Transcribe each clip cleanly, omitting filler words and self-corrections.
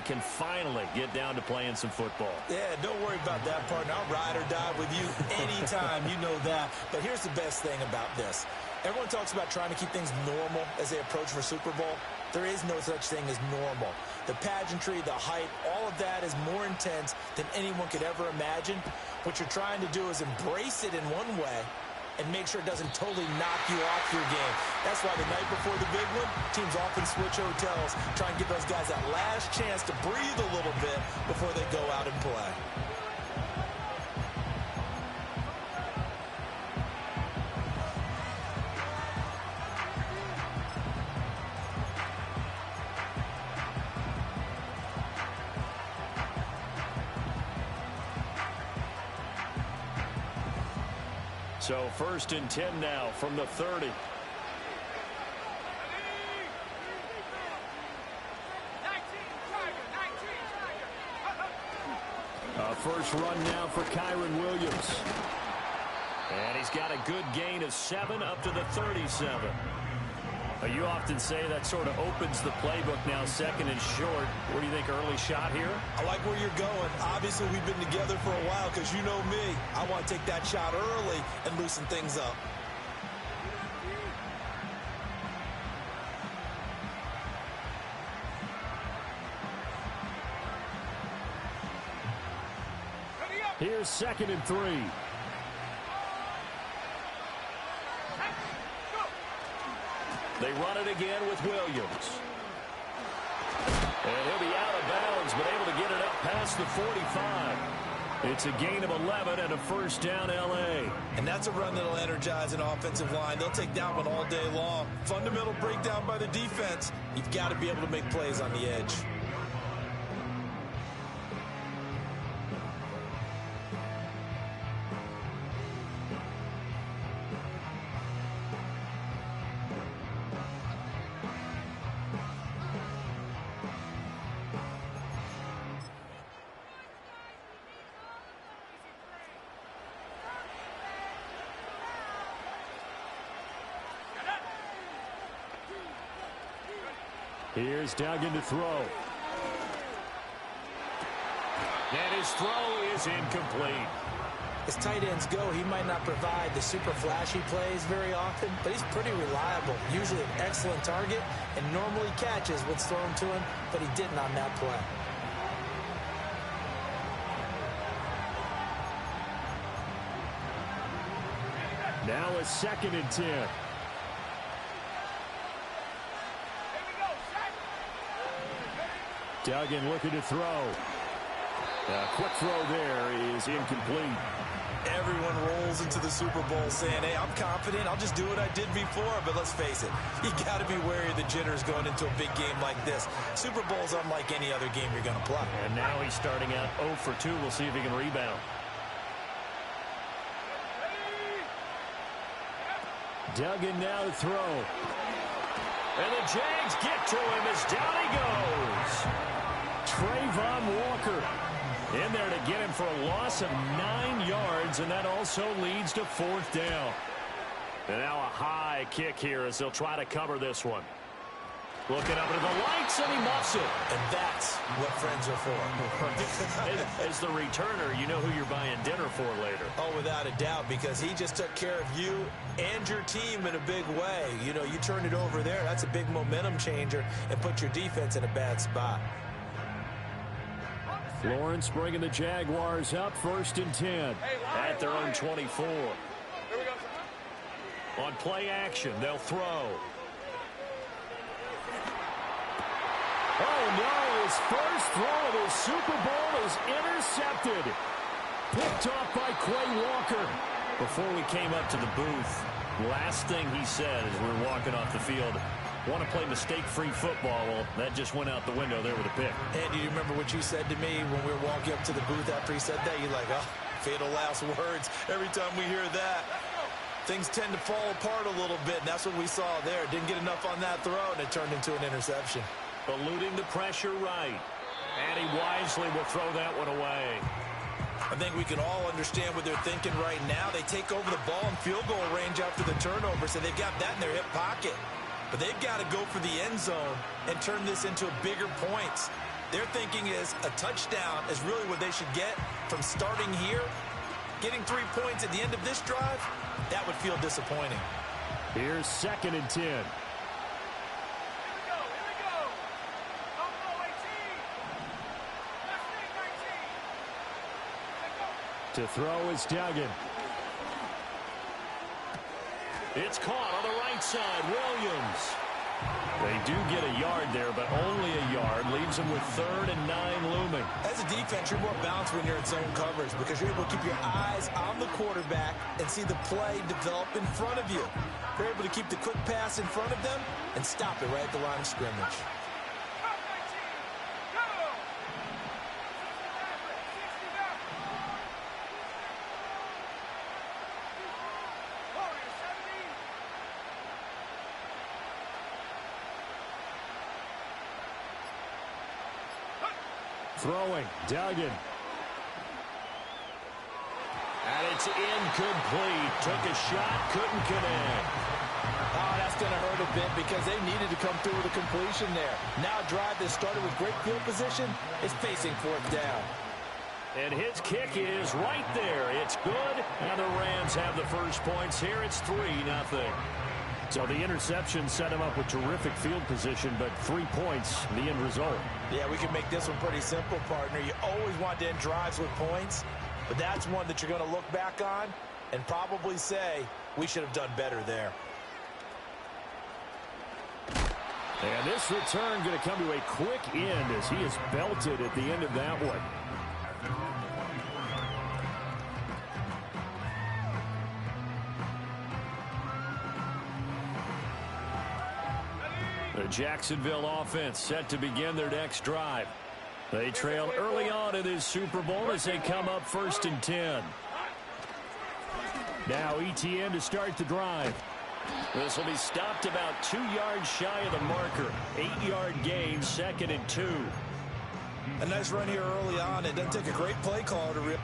can finally get down to playing some football. Yeah, don't worry about that, partner. I'll ride or die with you anytime. You know that. But here's the best thing about this. Everyone talks about trying to keep things normal as they approach for Super Bowl. There is no such thing as normal. The pageantry, the hype, all of that is more intense than anyone could ever imagine. What you're trying to do is embrace it in one way and make sure it doesn't totally knock you off your game. That's why the night before the big one, teams often switch hotels, try and give those guys that last chance to breathe a little bit before they go out and play. So 1st and 10 now from the 30. First run now for Kyren Williams. And he's got a good gain of 7 up to the 37. You often say that sort of opens the playbook now, 2nd and short. What do you think, early shot here? I like where you're going. Obviously, we've been together for a while because you know me. I want to take that shot early and loosen things up. Here's 2nd and 3. They run it again with Williams. And he'll be out of bounds, but able to get it up past the 45. It's a gain of 11 and a first down, L.A. And that's a run that'll energize an offensive line. They'll take that one all day long. Fundamental breakdown by the defense. You've got to be able to make plays on the edge. Here's Duggan to throw. And his throw is incomplete. As tight ends go, he might not provide the super flashy plays very often, but he's pretty reliable. Usually an excellent target and normally catches what's thrown to him, but he didn't on that play. Now a 2nd and 10. Duggan looking to throw. Quick throw there is incomplete. Everyone rolls into the Super Bowl saying, hey, I'm confident. I'll just do what I did before. But let's face it, you got to be wary of the jitters going into a big game like this. Super Bowl's unlike any other game you're going to play. And now he's starting out 0 for 2. We'll see if he can rebound. Duggan now to throw. And the Jags get to him as down he goes. Trayvon Walker in there to get him for a loss of 9 yards, and that also leads to 4th down. And now a high kick here as they'll try to cover this one. Looking up into the lights, and he muffs it. And that's what friends are for. As the returner, you know who you're buying dinner for later. Oh, without a doubt, because he just took care of you and your team in a big way. You know, you turned it over there. That's a big momentum changer and put your defense in a bad spot. Lawrence bringing the Jaguars up 1st and 10 at their own 24. On play action, they'll throw. Oh, no, his first throw of the Super Bowl is intercepted. Picked off by Quay Walker. Before we came up to the booth, last thing he said as we were walking off the field, want to play mistake-free football. Well, that just went out the window there with a pick. And do you remember what you said to me when we were walking up to the booth after he said that? You're like, oh, fatal last words. Every time we hear that, things tend to fall apart a little bit, and that's what we saw there. Didn't get enough on that throw, and it turned into an interception. Eluding the pressure right. And he wisely will throw that one away. I think we can all understand what they're thinking right now. They take over the ball in field goal range after the turnover, so they've got that in their hip pocket. But they've got to go for the end zone and turn this into bigger points. Their thinking is a touchdown is really what they should get from starting here. Getting 3 points at the end of this drive, that would feel disappointing. Here's 2nd and 10. To throw is Duggan. It's caught on the right side. Williams. They do get a yard there, but only a yard. Leaves them with 3rd and 9 looming. As a defense, you're more balanced when you're in zone coverage because you're able to keep your eyes on the quarterback and see the play develop in front of you. You're able to keep the quick pass in front of them and stop it right at the line of scrimmage. Throwing, Duggan. And it's incomplete. Took a shot, couldn't connect. Oh, that's going to hurt a bit because they needed to come through with a completion there. Now a drive that started with great field position is facing 4th down. And his kick is right there. It's good, and the Rams have the first points here. It's 3-0. So the interception set him up with terrific field position, but 3 points, the end result. Yeah, we can make this one pretty simple, partner. You always want to end drives with points, but that's one that you're going to look back on and probably say, we should have done better there. And this return going to come to a quick end as he is belted at the end of that one. The Jacksonville offense set to begin their next drive. They trail early on in this Super Bowl as they come up 1st and 10. Now ETN to start the drive. This will be stopped about 2 yards shy of the marker. 8-yard gain, 2nd and 2. A nice run here early on. It doesn't take a great play caller to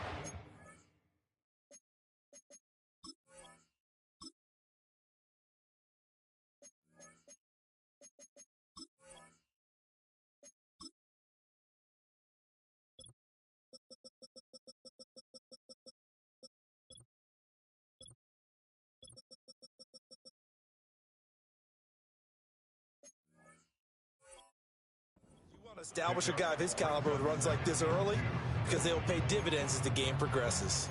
establish a guy of his caliber with runs like this early because they'll pay dividends as the game progresses.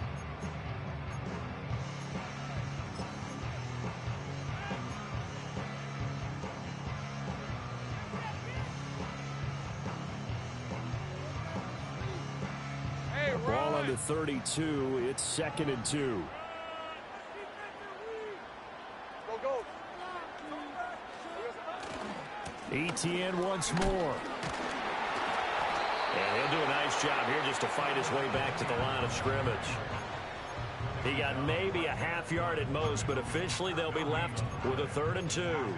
Ball under 32. It's 2nd and 2. ETN once more. And he'll do a nice job here just to fight his way back to the line of scrimmage. He got maybe a half yard at most, but officially they'll be left with a 3rd and 2.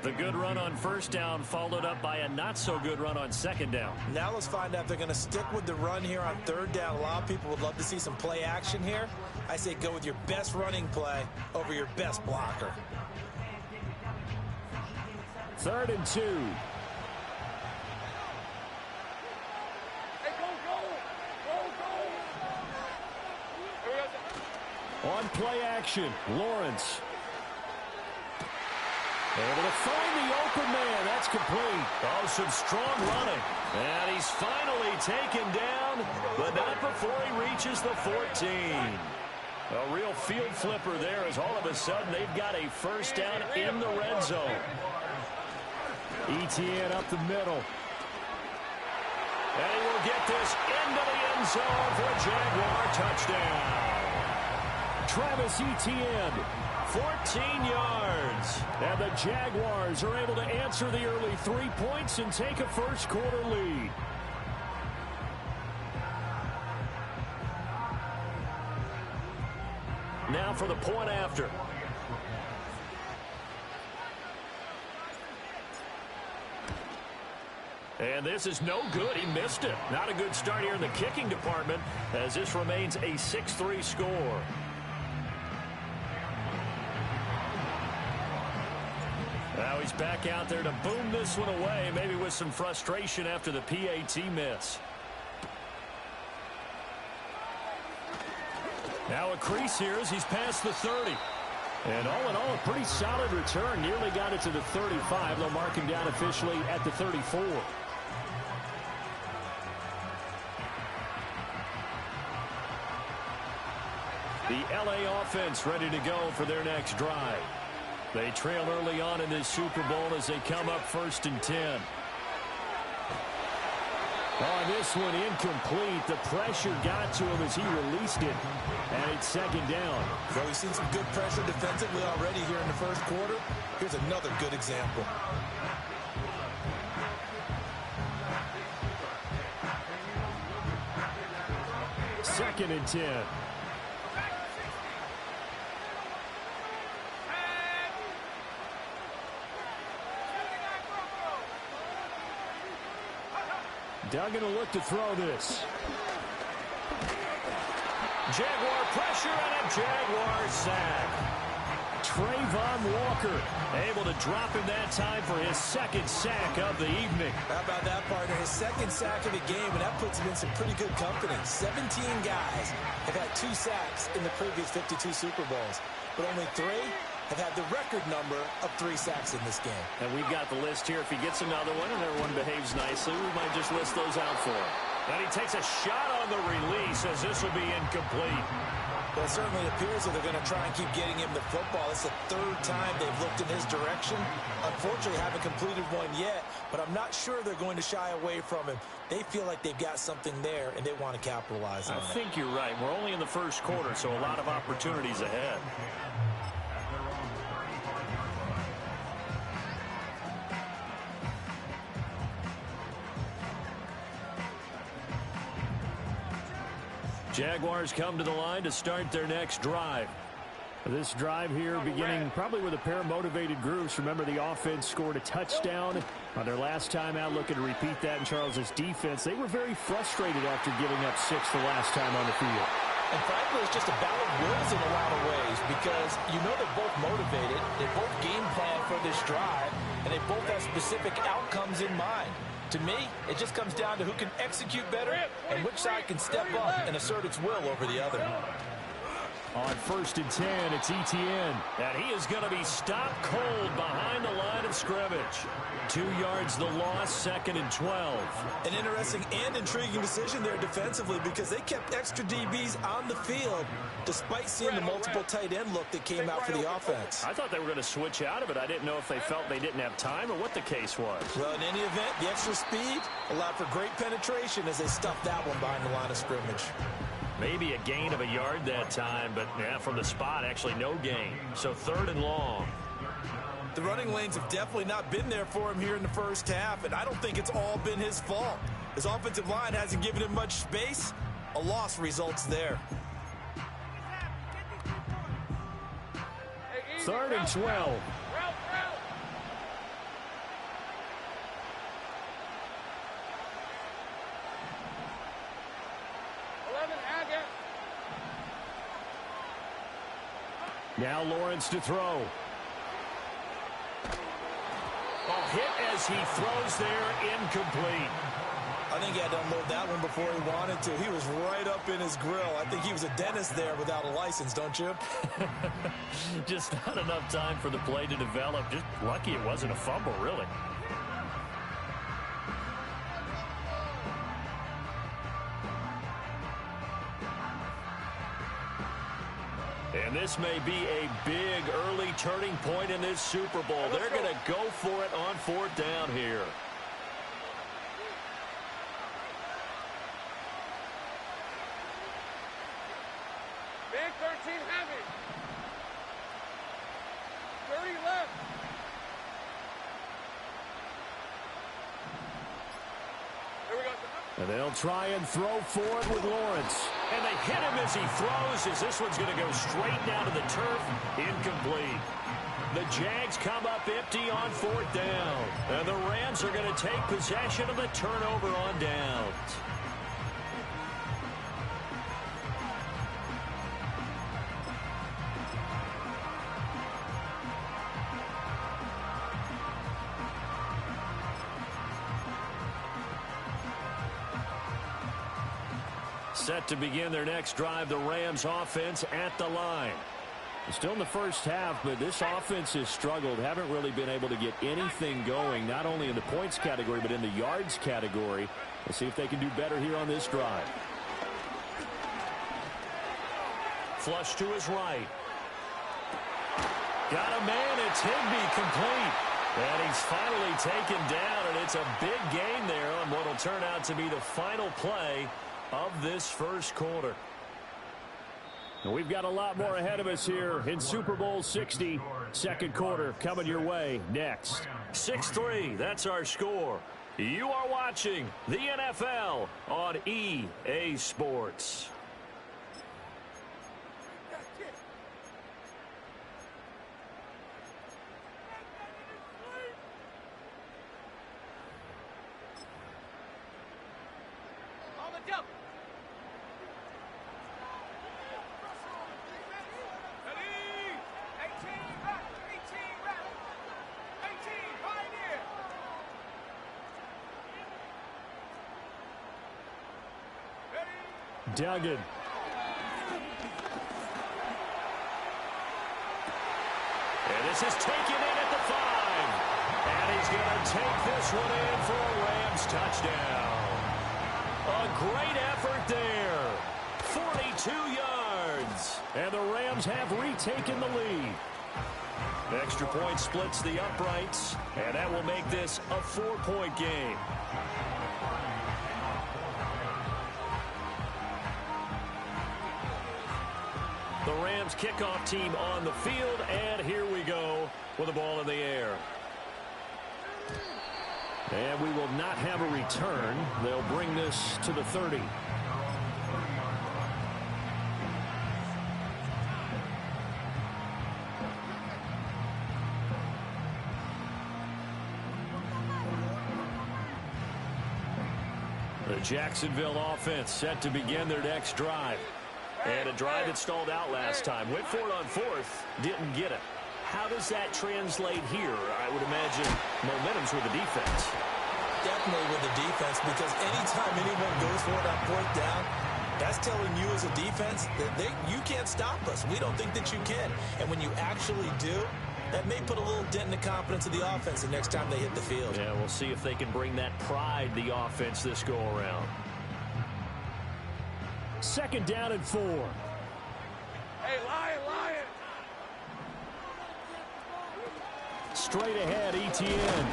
The good run on 1st down followed up by a not-so-good run on 2nd down. Now let's find out if they're going to stick with the run here on 3rd down. A lot of people would love to see some play action here. I say go with your best running play over your best blocker. 3rd and 2. On play action, Lawrence. Able to find the open man. That's complete. Oh, some strong running. And he's finally taken down, but not before he reaches the 14. A real field flipper there as all of a sudden they've got a 1st down in the red zone. ETN up the middle. And he will get this into the end zone for a Jaguar touchdown. Travis Etienne, 14 yards. And the Jaguars are able to answer the early 3 points and take a first-quarter lead. Now for the point after. And this is no good. He missed it. Not a good start here in the kicking department as this remains a 6-3 score. Now he's he's back out there to boom this one away, maybe with some frustration after the PAT miss. Now a crease here as he's past the 30. And all in all, a pretty solid return. Nearly got it to the 35. They'll mark him down officially at the 34. The LA offense ready to go for their next drive. They trail early on in this Super Bowl as they come up 1st and 10. On this one, incomplete. The pressure got to him as he released it. And it's 2nd down. Well, we've seen some good pressure defensively already here in the 1st quarter. Here's another good example. Second and 10. Duggan will look to throw this. Jaguar pressure and a Jaguar sack. Trayvon Walker able to drop him that time for his 2nd sack of the evening. How about that, partner? His 2nd sack of the game, and that puts him in some pretty good company. 17 guys have had 2 sacks in the previous 52 Super Bowls, but only 3 have had the record number of 3 sacks in this game. And we've got the list here. If he gets another one and everyone behaves nicely, we might just list those out for him. And he takes a shot on the release as this will be incomplete. Well, it certainly appears that they're going to try and keep getting him the football. It's the 3rd time they've looked in his direction. Unfortunately, haven't completed one yet, but I'm not sure they're going to shy away from him. They feel like they've got something there, and they want to capitalize on it. I think you're right. We're only in the 1st quarter, so a lot of opportunities ahead. Jaguars come to the line to start their next drive. This drive here beginning probably with a pair of motivated groups. Remember, the offense scored a touchdown on their last time out, looking to repeat that in Charles' defense. They were very frustrated after giving up 6 the last time on the field. And frankly, it's just a battle of wills in a lot of ways because you know they're both motivated, they both game plan for this drive, and they both have specific outcomes in mind. To me, it just comes down to who can execute better and which side can step up and assert its will over the other. On 1st and 10, it's Etienne. And he is going to be stopped cold behind the line of scrimmage. 2 yards the loss, 2nd and 12. An interesting and intriguing decision there defensively because they kept extra DBs on the field despite seeing the multiple tight end look that came out for the offense. I thought they were going to switch out of it. I didn't know if they felt they didn't have time or what the case was. Well, in any event, the extra speed allowed for great penetration as they stuffed that one behind the line of scrimmage. Maybe a gain of a yard that time, but yeah, from the spot, actually no gain. So 3rd and long. The running lanes have definitely not been there for him here in the 1st half, and I don't think it's all been his fault. His offensive line hasn't given him much space. A loss results there. 3rd and 12. Now Lawrence to throw. Hit as he throws there, incomplete. I think he had to unload that one before he wanted to. He was right up in his grill. I think he was a dentist there without a license, don't you? Just not enough time for the play to develop. Just lucky it wasn't a fumble, really. And this may be a big early turning point in this Super Bowl. They're going to go for it on 4th down here. Big 13 heavy. 30 left. Here we go. And they'll try and throw for it with Lawrence. And they hit him as he throws, as this one's going to go straight down to the turf. Incomplete. The Jags come up empty on 4th down. And the Rams are going to take possession of the turnover on downs. Set to begin their next drive, the Rams offense at the line. Still in the first half, but this offense has struggled. Haven't really been able to get anything going, not only in the points category, but in the yards category. We'll see if they can do better here on this drive. Flush to his right. Got a man. It's Higbee, complete. And he's finally taken down, and it's a big gain there on what will turn out to be the final play of this first quarter. We've got a lot more ahead of us here in Super Bowl 60. Second quarter coming your way next. 6-3, that's our score. You are watching the NFL on EA Sports. Duggan. And this is taken in at the 5. And he's going to take this one in for a Rams touchdown. A great effort there. 42 yards. And the Rams have retaken the lead. Extra point splits the uprights. And that will make this a 4-point game. The Rams kickoff team on the field, and here we go with the ball in the air. And we will not have a return. They'll bring this to the 30. The Jacksonville offense set to begin their next drive. And a drive that stalled out last time. Went for it on 4th. Didn't get it. How does that translate here? I would imagine momentum's with the defense. Definitely with the defense, because anytime anyone goes for it on 4th down, that's telling you as a defense that you can't stop us. We don't think that you can. And when you actually do, that may put a little dent in the confidence of the offense the next time they hit the field. Yeah, we'll see if they can bring that pride, the offense, this go-around. Second down and 4. Hey, Lion! Straight ahead, Etienne.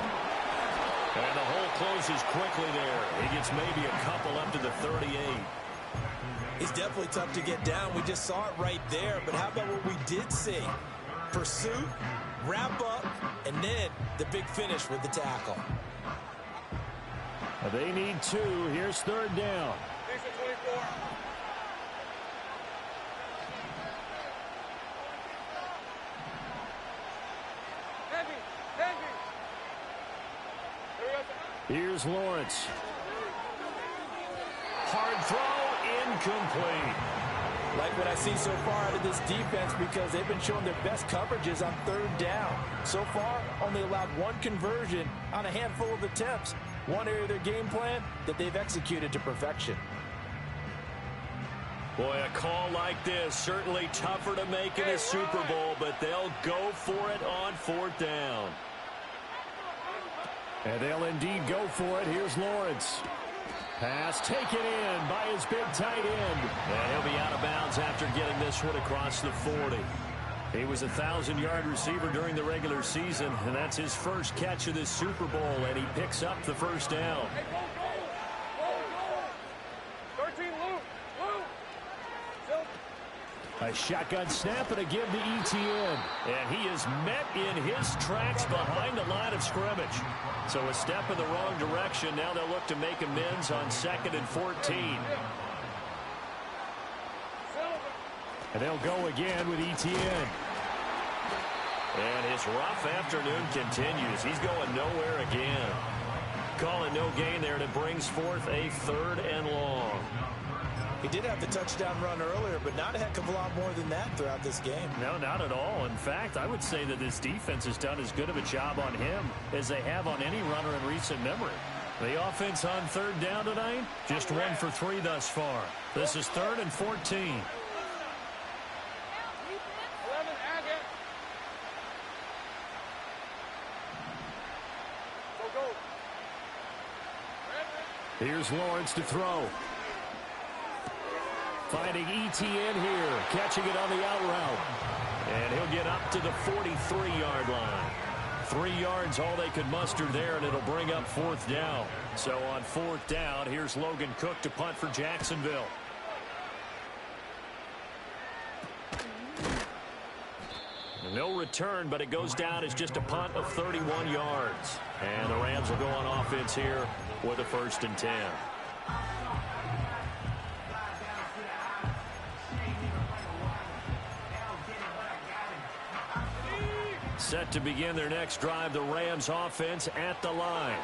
And the hole closes quickly there. He gets maybe a couple up to the 38. He's definitely tough to get down. We just saw it right there. But how about what we did see? Pursuit, wrap up, and then the big finish with the tackle. They need 2. Here's 3rd down. 24. Here's Lawrence. Hard throw, incomplete. Like what I see so far out of this defense, because they've been showing their best coverages on 3rd down. So far, only allowed 1 conversion on a handful of attempts. One area of their game plan that they've executed to perfection. Boy, a call like this, certainly tougher to make in a Super Bowl, but they'll go for it on 4th down. And they'll indeed go for it. Here's Lawrence. Pass taken in by his big tight end. And he'll be out of bounds after getting this one across the 40. He was a 1,000-yard receiver during the regular season, and that's his first catch of this Super Bowl, and he picks up the first down. Hey, go! 13, Luke! A shotgun snap and a give to Etienne. And he is met in his tracks behind the line of scrimmage. So a step in the wrong direction. Now they'll look to make amends on 2nd and 14. And they'll go again with Etienne. And his rough afternoon continues. He's going nowhere again. Calling no gain there, and it brings forth a 3rd and long. He did have the touchdown run earlier, but not a heck of a lot more than that throughout this game. No, not at all. In fact, I would say that this defense has done as good of a job on him as they have on any runner in recent memory. The offense on third down tonight, just 1 for 3 thus far. This is 3rd and 14. 11, Agate. Go. Here's Lawrence to throw. Finding ETN here, catching it on the out route. And he'll get up to the 43-yard line. 3 yards, all they could muster there, and it'll bring up 4th down. So on 4th down, here's Logan Cook to punt for Jacksonville. No return, but it goes down as just a punt of 31 yards. And the Rams will go on offense here with a 1st and 10. Set to begin their next drive, the Rams offense at the line.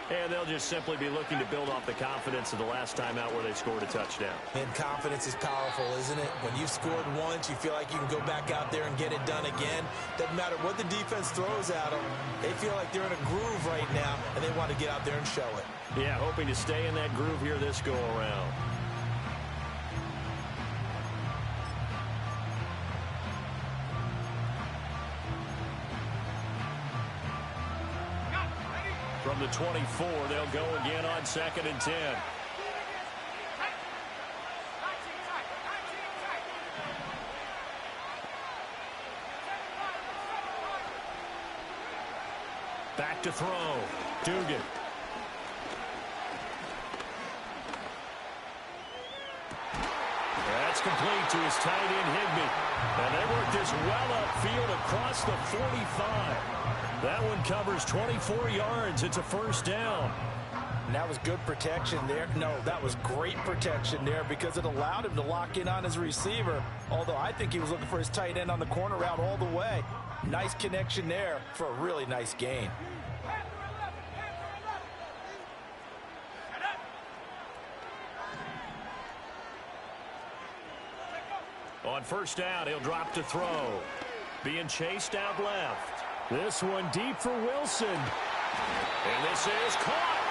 And they'll just simply be looking to build off the confidence of the last time out where they scored a touchdown. And confidence is powerful, isn't it? When you've scored once, you feel like you can go back out there and get it done again. Doesn't matter what the defense throws at them. They feel like they're in a groove right now, and they want to get out there and show it. Yeah, hoping to stay in that groove here this go-around. From the 24, they'll go again on 2nd and 10. Back to throw. Dugan. That's complete to his tight end, Higbee. And they work this well upfield across the 45. That one covers 24 yards. It's a 1st down. And that was good protection there. No, that was great protection there because it allowed him to lock in on his receiver. Although I think he was looking for his tight end on the corner route all the way. Nice connection there for a really nice gain. On 1st down, he'll drop to throw. Being chased out left. This one deep for Wilson. And this is caught.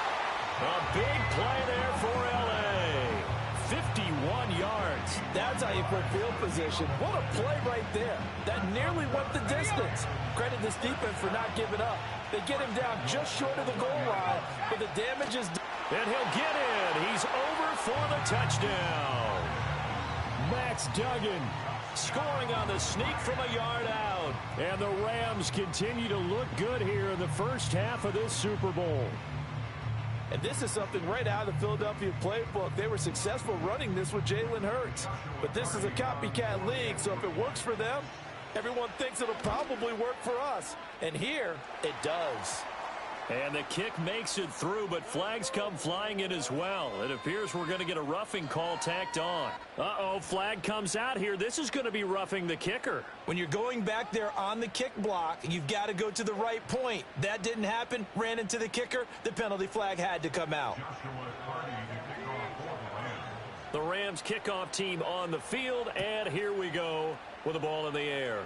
A big play there for L.A. 51 yards. That's how you put field position. What a play right there. That nearly went the distance. Credit this defense for not giving up. They get him down just short of the goal line, but the damage is done. And he'll get in. He's over for the touchdown. Max Duggan scoring on the sneak from a yard out. And the Rams continue to look good here in the first half of this Super Bowl. And this is something right out of the Philadelphia playbook. They were successful running this with Jalen Hurts. But this is a copycat league, so if it works for them, everyone thinks it'll probably work for us. And here, it does. And the kick makes it through, but flags come flying in as well. It appears we're going to get a roughing call tacked on. Uh-oh, flag comes out here. This is going to be roughing the kicker. When you're going back there on the kick block, you've got to go to the right point. That didn't happen, ran into the kicker. The penalty flag had to come out. The Rams kickoff team on the field, and here we go with the ball in the air.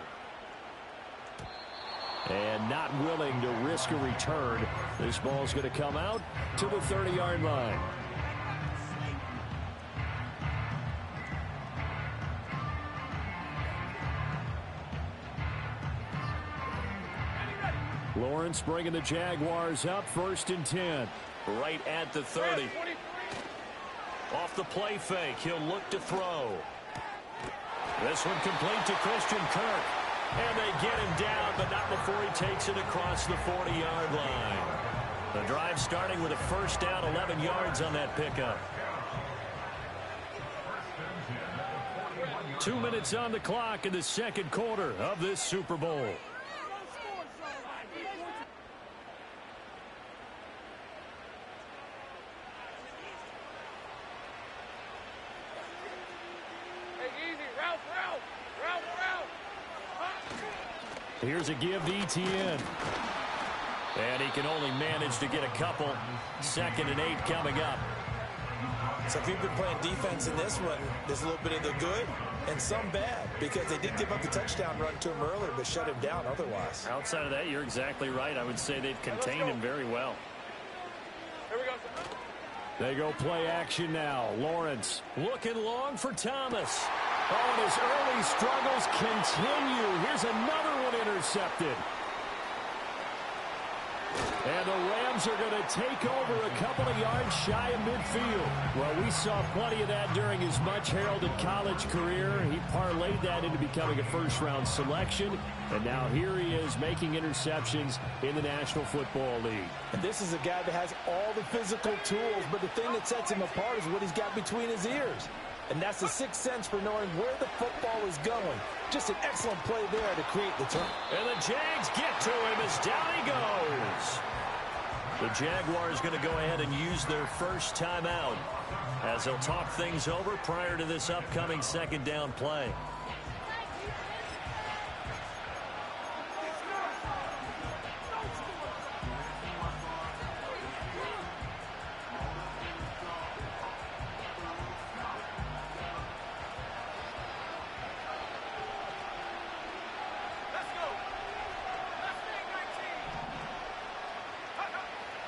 And not willing to risk a return. This ball's going to come out to the 30-yard line. Lawrence bringing the Jaguars up, 1st and 10. Right at the 30. Off the play fake, he'll look to throw. This one complete to Christian Kirk. And they get him down, but not before he takes it across the 40-yard line. The drive starting with a 1st down, 11 yards on that pickup. 2 minutes on the clock in the 2nd quarter of this Super Bowl. Here's a give to ETN. And he can only manage to get a couple. 2nd and 8 coming up. So if you've been playing defense in this one, there's a little bit of the good and some bad, because they did give up the touchdown run to him earlier, but shut him down otherwise. Outside of that, you're exactly right. I would say they've contained him very well. Here we go. They go play action now. Lawrence looking long for Thomas. Oh, and his early struggles continue. Here's another one intercepted. And the Rams are going to take over a couple of yards shy of midfield. Well, we saw plenty of that during his much-heralded college career. He parlayed that into becoming a first-round selection. And now here he is making interceptions in the National Football League. And this is a guy that has all the physical tools, but the thing that sets him apart is what he's got between his ears. And that's the sixth sense for knowing where the football is going. Just an excellent play there to create the turn. And the Jags get to him as down he goes. The Jaguars going to go ahead and use their first timeout as they'll talk things over prior to this upcoming second down play.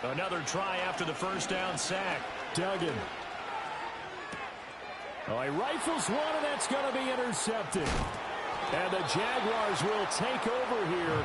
Another try after the first down sack. Duggan. Oh, he rifles one, and that's going to be intercepted. And the Jaguars will take over here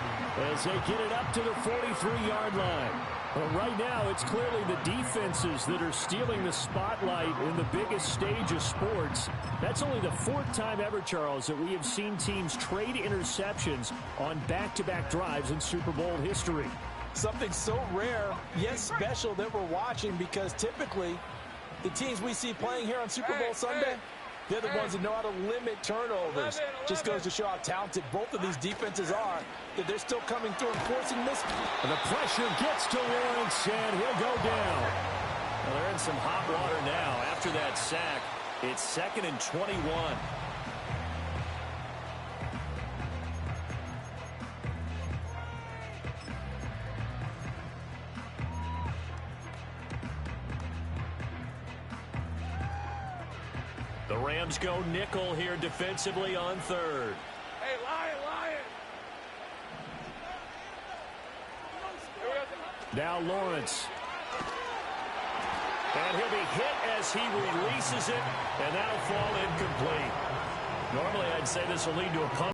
as they get it up to the 43-yard line. But right now, it's clearly the defenses that are stealing the spotlight in the biggest stage of sports. That's only the fourth time ever, Charles, that we have seen teams trade interceptions on back-to-back drives in Super Bowl history. Something so rare, yet special that we're watching, because typically the teams we see playing here on Super Bowl Sunday, they're the ones that know how to limit turnovers. Just goes to show how talented both of these defenses are, that they're still coming through and forcing this. And the pressure gets to Lawrence, and he'll go down. Well, they're in some hot water now. After that sack, it's 2nd and 21. The Rams go nickel here defensively on third. Hey, Lion. Now Lawrence. And he'll be hit as he releases it, and that'll fall incomplete. Normally I'd say this will lead to a punt.